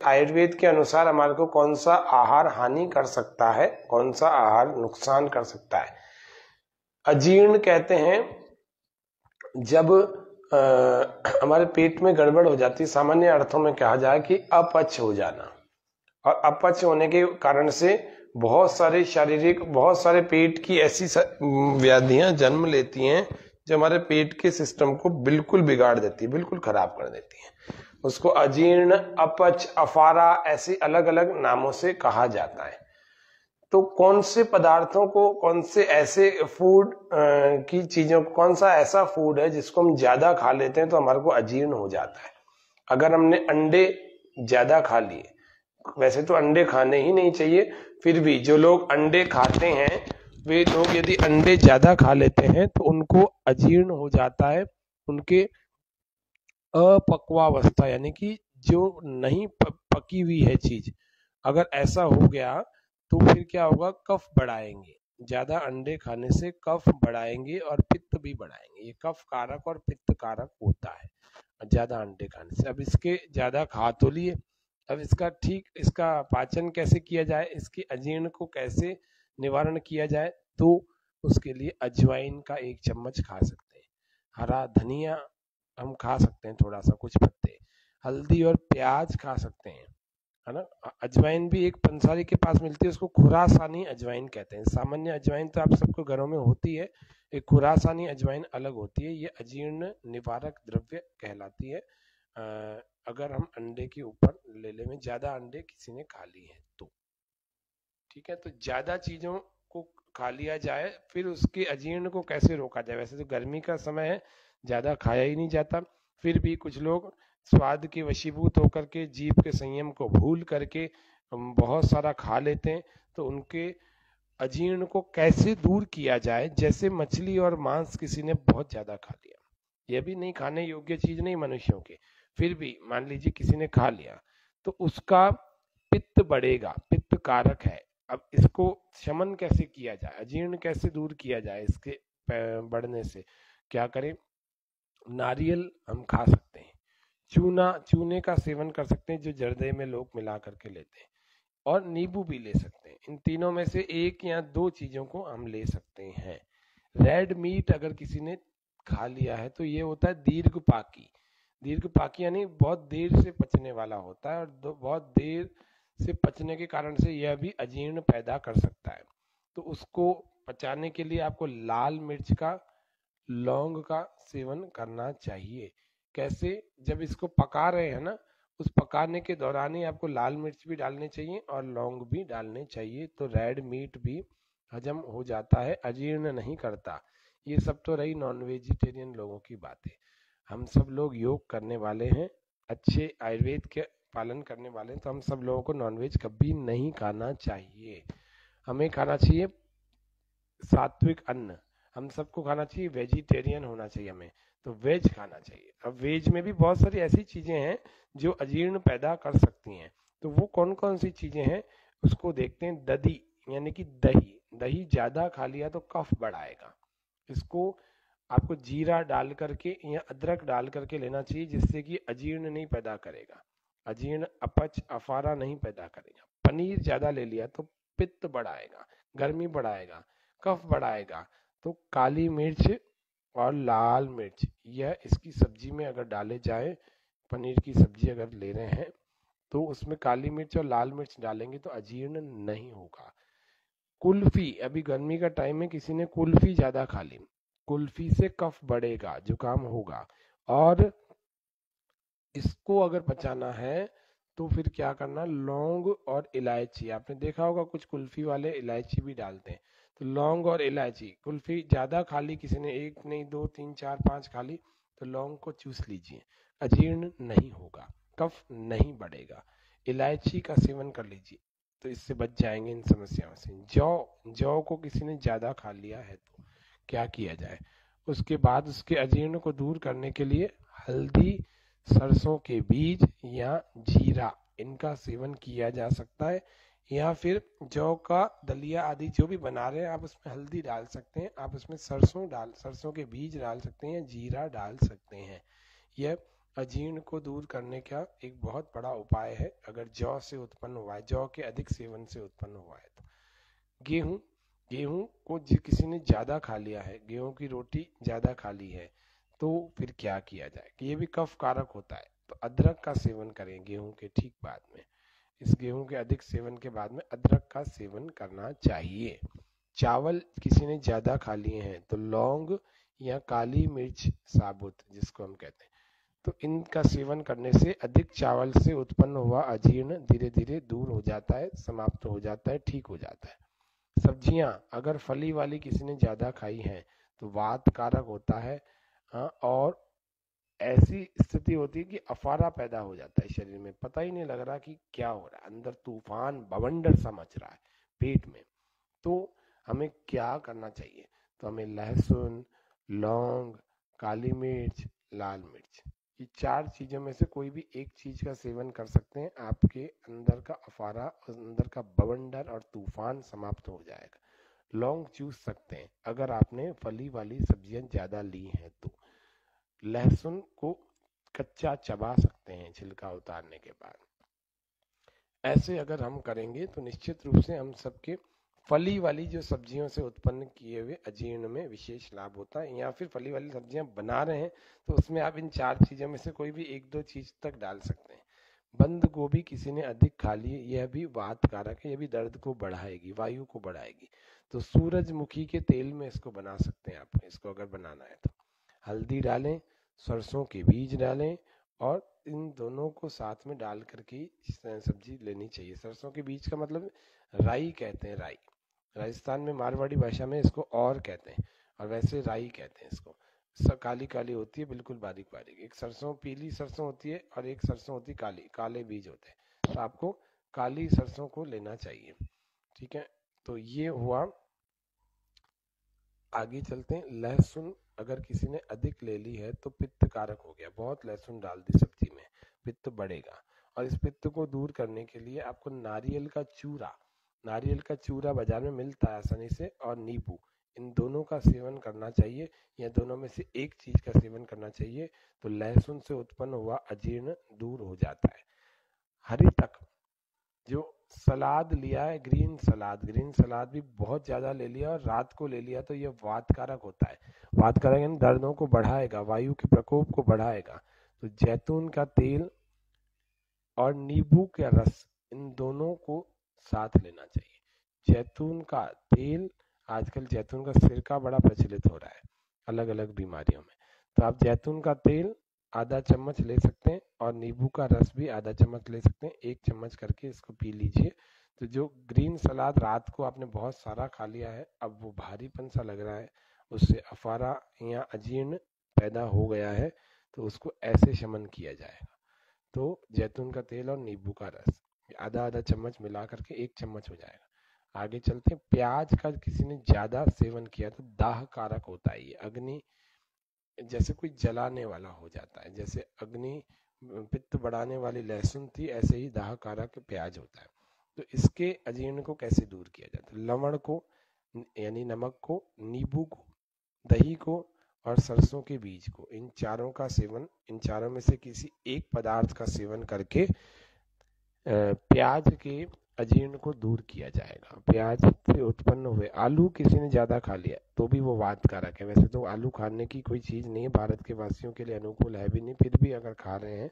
आयुर्वेद के अनुसार हमारे को कौन सा आहार हानि कर सकता है, कौन सा आहार नुकसान कर सकता है। अजीर्ण कहते हैं जब हमारे पेट में गड़बड़ हो जाती है, सामान्य अर्थों में कहा जाए कि अपच हो जाना, और अपच होने के कारण से बहुत सारे पेट की ऐसी व्याधियां जन्म लेती हैं जो हमारे पेट के सिस्टम को बिल्कुल बिगाड़ देती है, बिल्कुल खराब कर देती है। उसको अजीर्ण, अपच, अफारा ऐसे अलग अलग नामों से कहा जाता है। तो कौन से पदार्थों को, कौन से ऐसे फूड की चीजों को, कौन सा ऐसा फूड है जिसको हम ज्यादा खा लेते हैं तो हमारे को अजीर्ण हो जाता है। अगर हमने अंडे ज्यादा खा लिए, वैसे तो अंडे खाने ही नहीं चाहिए, फिर भी जो लोग अंडे खाते हैं वे लोग यदि अंडे ज्यादा खा लेते हैं तो उनको अजीर्ण हो जाता है। उनके अपक्वावस्था यानी कि जो नहीं पकी हुई है चीज, अगर ऐसा हो गया तो फिर क्या होगा, कफ बढ़ाएंगे। ज्यादा अंडे खाने से कफ बढ़ाएंगे और पित्त भी बढ़ाएंगे। ये कफ कारक और पित्त कारक होता है ज्यादा अंडे खाने से। अब इसके ज्यादा खा तो लिए, अब इसका पाचन कैसे किया जाए, इसके अजीर्ण को कैसे निवारण किया जाए, तो उसके लिए अजवाइन का 1 चम्मच खा सकते हैं। हरा धनिया हम खा सकते हैं, थोड़ा सा, कुछ पत्ते, हल्दी और प्याज खा सकते हैं, है ना। अजवाइन भी एक पंसारी के पास मिलती है, उसको खुरासानी अजवाइन कहते हैं। सामान्य अजवाइन तो आप सबको घरों में होती है, एक खुरासानी अजवाइन अलग होती है। ये अजीर्ण निवारक द्रव्य कहलाती है। अगर हम अंडे के ऊपर ले में ज्यादा अंडे किसी ने खा ली है तो ठीक है। तो ज्यादा चीजों को खा लिया जाए, फिर उसके अजीर्ण को कैसे रोका जाए। वैसे तो गर्मी का समय है, ज्यादा खाया ही नहीं जाता, फिर भी कुछ लोग स्वाद के वशीभूत होकर के, जीभ के संयम को भूल करके बहुत सारा खा लेते हैं। तो उनके अजीर्ण को कैसे दूर किया जाए। जैसे मछली और मांस किसी ने बहुत ज्यादा खा लिया, यह भी नहीं खाने योग्य चीज नहीं मनुष्यों के, फिर भी मान लीजिए किसी ने खा लिया, तो उसका पित्त बढ़ेगा, पित्त कारक है। अब इसको शमन कैसे किया जाए, अजीर्ण कैसे दूर किया जाए इसके बढ़ने से, क्या करें। नारियल हम खा सकते हैं, चूने का सेवन कर सकते हैं जो जर्दे में लोग मिला करके लेते हैं, और नींबू भी ले सकते हैं। इन तीनों में से 1 या 2 चीजों को हम ले सकते हैं। रेड मीट अगर किसी ने खा लिया है तो ये होता है दीर्घपाकी यानी बहुत देर से पचने वाला होता है, और बहुत देर से पचने के कारण से यह भी अजीर्ण पैदा कर सकता है। तो उसको पचाने के लिए आपको लाल मिर्च का, लौंग का सेवन करना चाहिए। कैसे, जब इसको पका रहे हैं ना, उस पकाने के दौरान ही आपको लाल मिर्च भी डालने चाहिए और लौंग भी डालने चाहिए, तो रेड मीट भी हजम हो जाता है, अजीर्ण नहीं करता। ये सब तो रही नॉन वेजिटेरियन लोगों की बातें। हम सब लोग योग करने वाले हैं, अच्छे आयुर्वेद के पालन करने वाले हैं, तो हम सब लोगों को नॉनवेज कभी नहीं खाना चाहिए। हमें खाना चाहिए सात्विक अन्न, हम सबको खाना चाहिए, वेजिटेरियन होना चाहिए हमें, तो वेज खाना चाहिए। अब वेज में भी बहुत सारी ऐसी चीजें हैं जो अजीर्ण पैदा कर सकती हैं, तो वो कौन कौन सी चीजें हैं उसको देखते हैं। दधी यानी कि दही, दही ज्यादा खा लिया तो कफ बढ़ाएगा। इसको आपको जीरा डाल करके या अदरक डाल करके लेना चाहिए, जिससे कि अजीर्ण नहीं पैदा करेगा, अजीर्ण, अपच, अफारा नहीं पैदा करेगा। पनीर ज्यादा ले लिया तो पित्त बढ़ाएगा, गर्मी बढ़ाएगा, कफ बढ़ाएगा। तो काली मिर्च और लाल मिर्च, यह इसकी सब्जी में अगर डाले जाए, पनीर की सब्जी अगर ले रहे हैं तो उसमें काली मिर्च और लाल मिर्च डालेंगे तो अजीर्ण नहीं होगा। कुल्फी, अभी गर्मी का टाइम है, किसी ने कुल्फी ज्यादा खा ली, कुल्फी से कफ बढ़ेगा, जुकाम होगा। और इसको अगर बचाना है तो फिर क्या करना, लौंग और इलायची, आपने देखा होगा कुछ कुल्फी वाले इलायची भी डालते हैं, तो लौंग और इलायची, कुल्फी ज्यादा खा ली किसी ने, 1 नहीं 2 3 4 5 खा ली, तो लौंग को चूस लीजिए, अजीर्ण नहीं होगा, कफ नहीं बढ़ेगा। इलायची का सेवन कर लीजिए, तो इससे बच जाएंगे इन समस्याओं से। जौ को किसी ने ज्यादा खा लिया है तो क्या किया जाए। उसके बाद उसके अजीर्ण को दूर करने के लिए हल्दी, सरसों के बीज या जीरा, इनका सेवन किया जा सकता है। या फिर जौ का दलिया आदि जो भी बना रहे हैं, आप उसमें हल्दी डाल सकते हैं, आप उसमें सरसों के बीज डाल सकते हैं या जीरा डाल सकते हैं। यह अजीर्ण को दूर करने का एक बहुत बड़ा उपाय है, अगर जौ से उत्पन्न हुआ है, जौ के अधिक सेवन से उत्पन्न हुआ है तो गेहूं, गेहूं को किसी ने ज्यादा खा लिया है, गेहूं की रोटी ज्यादा खा ली है, तो फिर क्या किया जाए कि ये भी कफ कारक होता है, तो अदरक का सेवन करें गेहूं के ठीक बाद में। इस गेहूं के अधिक सेवन के बाद में अदरक का सेवन करना चाहिए। चावल किसी ने ज्यादा खा लिए हैं तो लौंग या काली मिर्च साबुत जिसको हम कहते हैं, तो इनका सेवन करने से अधिक चावल से उत्पन्न हुआ अजीर्ण धीरे धीरे दूर हो जाता है, समाप्त हो जाता है, ठीक हो जाता है। सब्जियां अगर फली वाली किसी ने ज्यादा खाई हैं तो वात कारक होता है। हाँ, और ऐसी स्थिति होती है कि अफारा पैदा हो जाता है शरीर में, पता ही नहीं लग रहा कि क्या हो रहा है, अंदर तूफान बवंडर सा मच रहा है पेट में। तो हमें क्या करना चाहिए, तो हमें लहसुन, लौंग, काली मिर्च, लाल मिर्च, ये 4 चीजों में से कोई भी एक चीज का सेवन कर सकते हैं, आपके अंदर का अफारा, अंदर का बवंडर और तूफान समाप्त हो जाएगा। लौंग चूस सकते हैं अगर आपने फली वाली सब्जियां ज्यादा ली हैं तो। लहसुन को कच्चा चबा सकते हैं छिलका उतारने के बाद। ऐसे अगर हम करेंगे तो निश्चित रूप से हम सबके फली वाली जो सब्जियों से उत्पन्न किए हुए अजीर्ण में विशेष लाभ होता है। या फिर फली वाली सब्जियां बना रहे हैं तो उसमें आप इन 4 चीजों में से कोई भी 1-2 चीज तक डाल सकते हैं। बंद गोभी किसी ने अधिक खा ली, यह भी वात कारक है, यह भी दर्द को बढ़ाएगी, वायु को बढ़ाएगी, तो सूरजमुखी के तेल में इसको बना सकते हैं आप, इसको अगर बनाना है तो। हल्दी डालें, सरसों के बीज डालें, और इन दोनों को साथ में डाल करके सब्जी लेनी चाहिए। सरसों के बीज का मतलब राई कहते हैं, राई राजस्थान में मारवाड़ी भाषा में इसको और कहते हैं, और वैसे राई कहते हैं इसको। सब काली काली होती है, बिल्कुल बारीक बारीक। एक सरसों पीली सरसों होती है और एक सरसों होती है काली, काले बीज होते हैं, तो आपको काली सरसों को लेना चाहिए। ठीक है, तो ये हुआ। आगे चलते हैं। लहसुन अगर किसी ने अधिक ले ली है तो पित्त कारक हो गया, बहुत लहसुन डाल दी सब्जी में, पित्त बढ़ेगा। और इस पित्त को दूर करने के लिए आपको नारियल का चूरा, नारियल का चूरा बाजार में मिलता है आसानी से, और नींबू, इन दोनों का सेवन करना चाहिए, या दोनों में से एक चीज का सेवन करना चाहिए, तो लहसुन से उत्पन्न हुआ अजीर्ण दूर हो जाता है। हरी तक जो सलाद लिया है, ग्रीन सलाद, ग्रीन सलाद भी बहुत ज्यादा ले लिया और रात को ले लिया तो ये वात कारक होता है। वात कारक यानी दर्दों को बढ़ाएगा, वायु के प्रकोप को बढ़ाएगा। तो जैतून का तेल और नींबू का रस, इन दोनों को साथ लेना चाहिए। जैतून का तेल, आजकल जैतून का सिरका बड़ा प्रचलित हो रहा है अलग अलग बीमारियों में, तो आप जैतून का तेल आधा चम्मच ले सकते हैं, और नींबू का रस भी आधा चम्मच ले सकते हैं, 1 चम्मच करके इसको पी लीजिए। तो जो ग्रीन सलाद रात को आपने बहुत सारा खा लिया है, अब वो भारीपन सा लग रहा है, उससे अफारा या अजीर्ण पैदा हो गया है, तो उसको ऐसे शमन किया जाएगा। तो जैतून का तेल और नींबू का रस आधा आधा चम्मच मिला करके 1 चम्मच हो जाएगा। आगे चलते हैं। प्याज का किसी ने ज्यादा सेवन किया तो दाह कारक होता है, ये अग्नि, जैसे कोई जलाने वाला हो जाता है, जैसे अग्नि पित्त बढ़ाने वाली लहसुन थी, ऐसे ही दाह कारक प्याज होता है। तो इसके अजीर्ण को कैसे दूर किया जाता है, लवण को यानी नमक को, नींबू को, दही को और सरसों के बीज को, इन चारों का सेवन, इन चारों में से किसी एक पदार्थ का सेवन करके प्याज के अजीर्ण को दूर किया जाएगा। प्याज से उत्पन्न हुए, आलू किसी ने ज्यादा खा लिया तो भी वो वात कारक है। वैसे तो आलू खाने की कोई चीज नहीं है, भारत के वासियों के लिए अनुकूल है भी नहीं, फिर भी अगर खा रहे हैं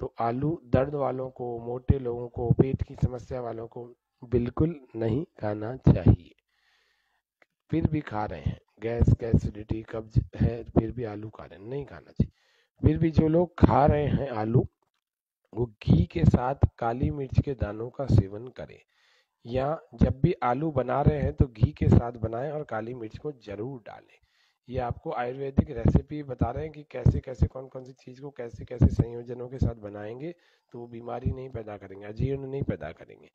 तो आलू दर्द वालों को, मोटे लोगों को, पेट की समस्या वालों को बिल्कुल नहीं खाना चाहिए। फिर भी खा रहे हैं, गैस, एसिडिटी, कब्ज है, फिर भी आलू खा रहे हैं, नहीं खाना चाहिए। फिर भी जो लोग खा रहे हैं आलू, वो घी के साथ काली मिर्च के दानों का सेवन करें, या जब भी आलू बना रहे हैं तो घी के साथ बनाएं और काली मिर्च को जरूर डालें। ये आपको आयुर्वेदिक रेसिपी बता रहे हैं कि कैसे कैसे, कौन कौन सी चीज को कैसे कैसे संयोजनों के साथ बनाएंगे तो वो बीमारी नहीं पैदा करेंगे, अजीर्ण नहीं पैदा करेंगे।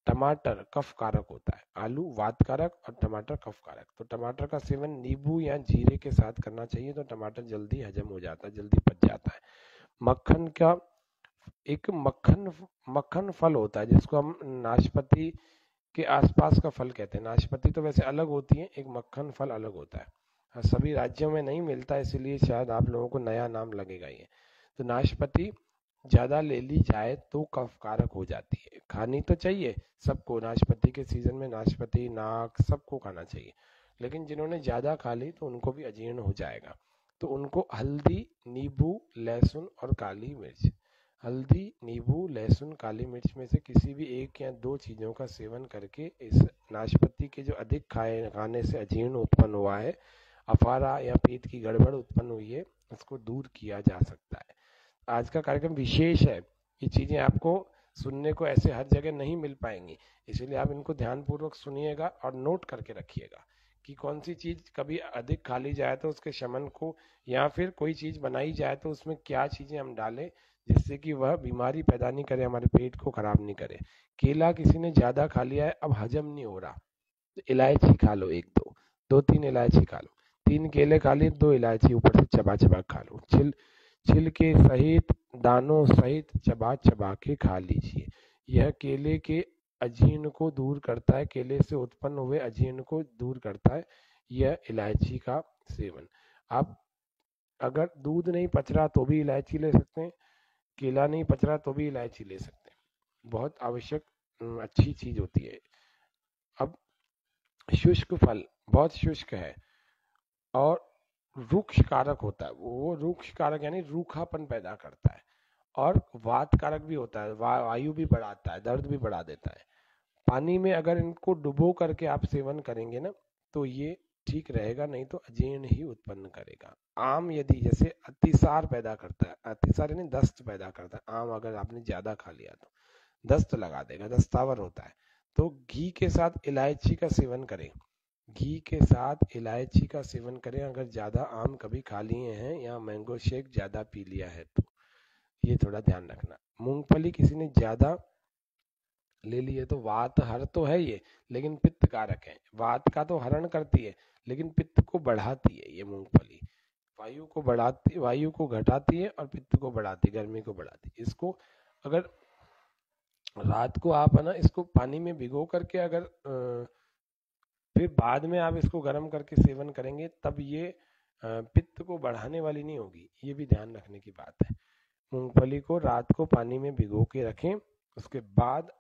टमाटर कफ कारक होता है, आलू वात कारक और टमाटर कफ कारक। तो टमाटर का सेवन नींबू या जीरे के साथ करना चाहिए, तो टमाटर जल्दी हजम हो जाता है, जल्दी पच जाता है। मक्खन का, एक मक्खन, मक्खन फल होता है जिसको हम नाशपाती के आसपास का फल कहते हैं। नाशपाती तो वैसे अलग होती है, एक मक्खन फल अलग होता है। सभी राज्यों में नहीं मिलता, इसलिए शायद आप लोगों को नया नाम लगेगा ये। तो नाशपाती ज्यादा ले ली जाए तो कफ कारक हो जाती है। खानी तो चाहिए सबको, नाशपाती के सीजन में नाशपाती, नाक सबको खाना चाहिए, लेकिन जिन्होंने ज्यादा खा ली तो उनको भी अजीर्ण हो जाएगा। तो उनको हल्दी, नींबू, लहसुन और काली मिर्च, हल्दी, नींबू, लहसुन, काली मिर्च में से किसी भी एक या दो चीजों का सेवन करके इस नाशपाती के जो अधिक खाने से अजीर्ण उत्पन्न हुआ है, अफारा या पेट की गड़बड़ उत्पन्न हुई है, उसको दूर किया जा सकता है। आज का कार्यक्रम विशेष है, ये चीजें आपको सुनने को ऐसे हर जगह नहीं मिल पाएंगी, इसलिए आप इनको ध्यानपूर्वक सुनिएगा और नोट करके रखिएगा कि कौन सी चीज कभी अधिक खा ली जाए तो उसके शमन को, या फिर कोई चीज बनाई जाए तो उसमें क्या चीजें हम डालें जिससे कि वह बीमारी पैदा नहीं करे, हमारे पेट को खराब नहीं करे। केला किसी ने ज्यादा खा लिया है, अब हजम नहीं हो रहा, तो इलायची खा लो, एक दो, दो तीन इलायची खा लो, तीन केले खा लिए, दो इलायची ऊपर से चबा चबा खा लो, छिलके सहित, दानों सहित चबा चबा के खा लीजिए। यह केले के अजीर्ण को दूर करता है, केले से उत्पन्न हुए अजीर्ण को दूर करता है यह इलायची का सेवन। आप अगर दूध नहीं पच रहा तो भी इलायची ले सकते हैं, केला नहीं पच रहा तो भी इलायची ले सकते हैं, बहुत आवश्यक अच्छी चीज होती है। अब शुष्क फल बहुत शुष्क है और रूक्ष कारक होता है, वो रूक्ष कारक यानी रूखापन पैदा करता है, और वात कारक भी होता है, वायु भी बढ़ाता है, दर्द भी बढ़ा देता है। पानी में अगर इनको डुबो करके आप सेवन करेंगे ना तो ये ठीक रहेगा, नहीं तो अजीर्ण ही उत्पन्न करेगा। आम यदि जैसे अतिसार पैदा करता है, अतिसार यानी दस्त पैदा करता है, आम अगर आपने ज्यादा खा लिया तो दस्त लगा देगा, दस्तावर होता है। तो घी के साथ इलायची का सेवन करें, घी के साथ इलायची का सेवन करें अगर ज्यादा आम कभी खा लिए हैं या मैंगो शेक ज्यादा पी लिया है तो, ये थोड़ा ध्यान रखना। मूंगफली किसी ने ज्यादा ले लिए तो वात हर तो है ये, लेकिन पित्त कारक है, वात का तो हरण करती है लेकिन पित्त को बढ़ाती है ये मूंगफली, वायु को बढ़ाती, वायु को घटाती है और पित्त को बढ़ाती है, गर्मी को बढ़ाती है। इसको अगर रात को आप है ना इसको पानी में भिगो करके अगर फिर बाद में आप इसको गर्म करके सेवन करेंगे तब ये पित्त को बढ़ाने वाली नहीं होगी, ये भी ध्यान रखने की बात है। मूंगफली को रात को पानी में भिगो के रखें, उसके बाद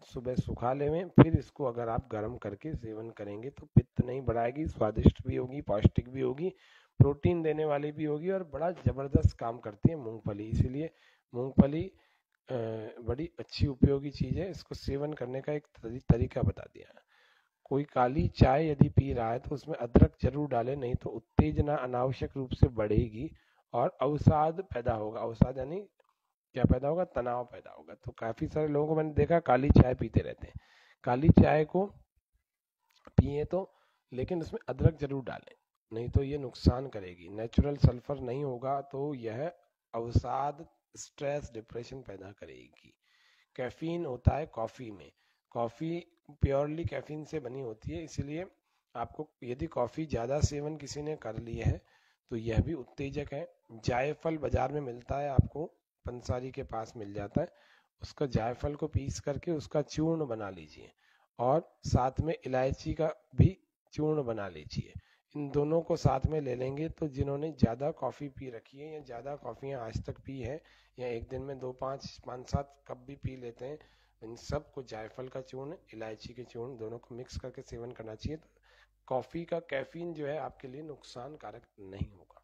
सुबह सुखा लें, फिर इसको अगर आप गर्म करके सेवन करेंगे तो पित्त नहीं बढ़ाएगी, स्वादिष्ट भी होगी, पौष्टिक भी होगी, प्रोटीन देने वाली भी होगी और बड़ा जबरदस्त काम करती है मूंगफली। इसीलिए मूंगफली बड़ी अच्छी उपयोगी चीज है, इसको सेवन करने का एक तरीका बता दिया। कोई काली चाय यदि पी रहा है तो उसमें अदरक जरूर डालें, नहीं तो उत्तेजना अनावश्यक रूप से बढ़ेगी और अवसाद पैदा होगा। अवसाद यानी क्या पैदा होगा, तनाव पैदा होगा। तो काफी सारे लोगों को मैंने देखा काली चाय पीते रहते हैं, काली चाय को पिए तो, लेकिन उसमें अदरक जरूर डालें, नहीं तो ये नुकसान करेगी। नेचुरल सल्फर नहीं होगा तो यह अवसाद, स्ट्रेस, डिप्रेशन पैदा करेगी। कैफीन होता है कॉफी में, कॉफी प्योरली कैफीन से बनी होती है, इसलिए आपको यदि कॉफी ज्यादा सेवन किसी ने कर ली है तो यह भी उत्तेजक है। जायफल बाजार में मिलता है, आपको पंसारी के पास मिल जाता है, उसका जायफल को पीस करके उसका चूर्ण बना लीजिए और साथ में इलायची का भी चूर्ण बना लीजिए। इन दोनों को साथ में ले लेंगे तो जिन्होंने ज़्यादा कॉफ़ी पी रखी है या ज़्यादा कॉफ़ियाँ आज तक पी है या एक दिन में 2 5 5 7 कप भी पी लेते हैं, इन सब को जायफल का चूर्ण, इलायची के चूर्ण दोनों को मिक्स करके सेवन करना चाहिए। तो कॉफ़ी का कैफीन जो है आपके लिए नुकसान कारक नहीं होगा।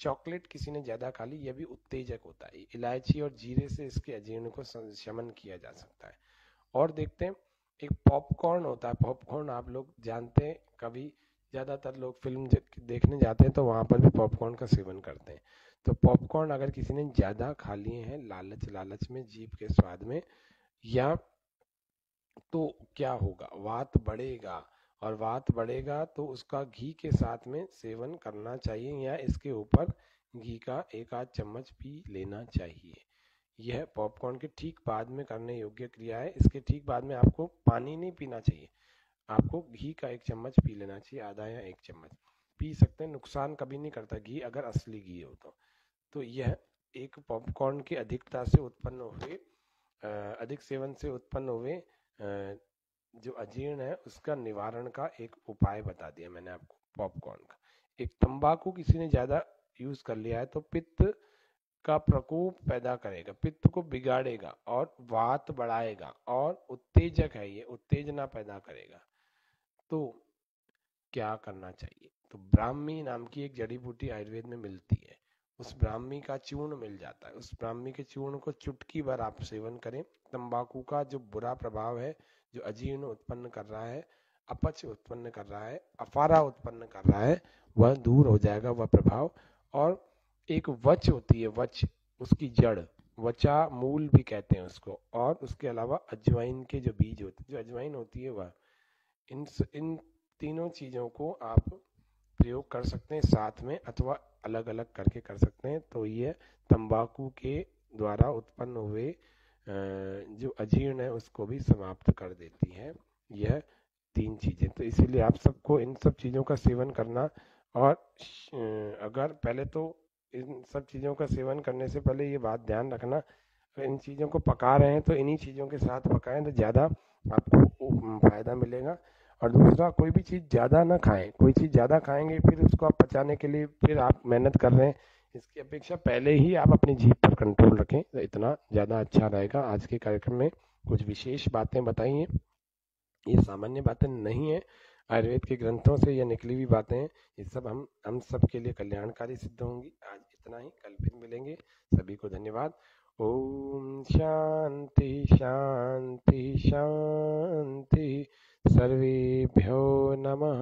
चॉकलेट किसी ने ज़्यादा खा ली, यह भी उत्तेजक होता है, इलायची और जीरे से इसके अजीर्ण को शमन किया जा सकता है। और देखते हैं एक पॉपकॉर्न होता है, पॉपकॉर्न आप लोग जानते हैं, कभी ज़्यादातर लोग फिल्म देखने जाते हैं तो वहाँ पर भी पॉपकॉर्न का सेवन करते हैं। तो पॉपकॉर्न अगर किसी ने ज़्यादा खा लिए हैं लालच लालच में, जीभ के स्वाद में, या तो क्या होगा, वात बढ़ेगा, और वात बढ़ेगा तो उसका घी के साथ में सेवन करना चाहिए या इसके ऊपर घी का एक आध चम्मच पी लेना चाहिए। यह पॉपकॉर्न के ठीक बाद में करने योग्य क्रिया है। इसके ठीक बाद में आपको पानी नहीं पीना चाहिए, आपको घी का एक चम्मच पी लेना चाहिए, आधा या एक चम्मच पी सकते हैं, नुकसान कभी नहीं करता घी, अगर असली घी हो तो यह एक पॉपकॉर्न की अधिकता से उत्पन्न हुए अधिक सेवन से उत्पन्न हुए जो अजीर्ण है उसका निवारण का एक उपाय बता दिया मैंने आपको पॉपकॉर्न का। एक तंबाकू किसी ने ज्यादा यूज कर लिया है तो पित्त का प्रकोप पैदा करेगा, पित्त को बिगाड़ेगा और वात बढ़ाएगा और उत्तेजक है, ये उत्तेजना पैदा करेगा। तो क्या करना चाहिए? तो ब्राह्मी नाम की एक जड़ी बूटी आयुर्वेद में मिलती है, उस ब्राह्मी का चूर्ण मिल जाता है, उस ब्राह्मी के चूर्ण को चुटकी भर आप सेवन करें। तंबाकू का जो बुरा प्रभाव है, जो अजीर्ण उत्पन्न कर रहा है, अपच उत्पन्न कर रहा है, अफारा उत्पन्न कर रहा है, वह दूर हो जाएगा वह प्रभाव। और एक वच होती है, वच, उसकी जड़, वचा मूल भी कहते हैं उसको, और उसके अलावा अजवाइन के जो बीज होते हैं, जो अजवाइन होती है वह, इन तीनों चीजों को आप प्रयोग कर सकते हैं साथ में, अथवा अलग अलग करके कर सकते हैं। तो ये तंबाकू के द्वारा उत्पन्न हुए जो अजीर्ण है उसको भी समाप्त कर देती है, यह तीन चीजें। तो इसीलिए आप सबको इन सब चीजों का सेवन करना, और अगर पहले तो इन सब चीजों का सेवन करने से पहले ये बात ध्यान रखना, अगर इन चीजों को पका रहे हैं तो इन्हीं चीजों के साथ पकाएं तो ज्यादा आपको फायदा मिलेगा। और दूसरा, कोई भी चीज़ ज़्यादा ना खाएं, कोई चीज़ ज़्यादा खाएंगे फिर उसको आप पचाने के लिए फिर आप मेहनत कर रहे हैं, इसकी अपेक्षा पहले ही आप अपनी जीभ पर कंट्रोल रखें, तो इतना ज़्यादा अच्छा रहेगा। आज के कार्यक्रम में कुछ विशेष बातें बताई हैं, ये सामान्य बातें नहीं है, आयुर्वेद के ग्रंथों से यह निकली हुई बातें हैं, ये सब हम सब के लिए कल्याणकारी सिद्ध होंगी। आज इतना ही, कल फिर मिलेंगे। सभी को धन्यवाद। ओम शांति शांति शांति, सर्वेभ्यो नमः।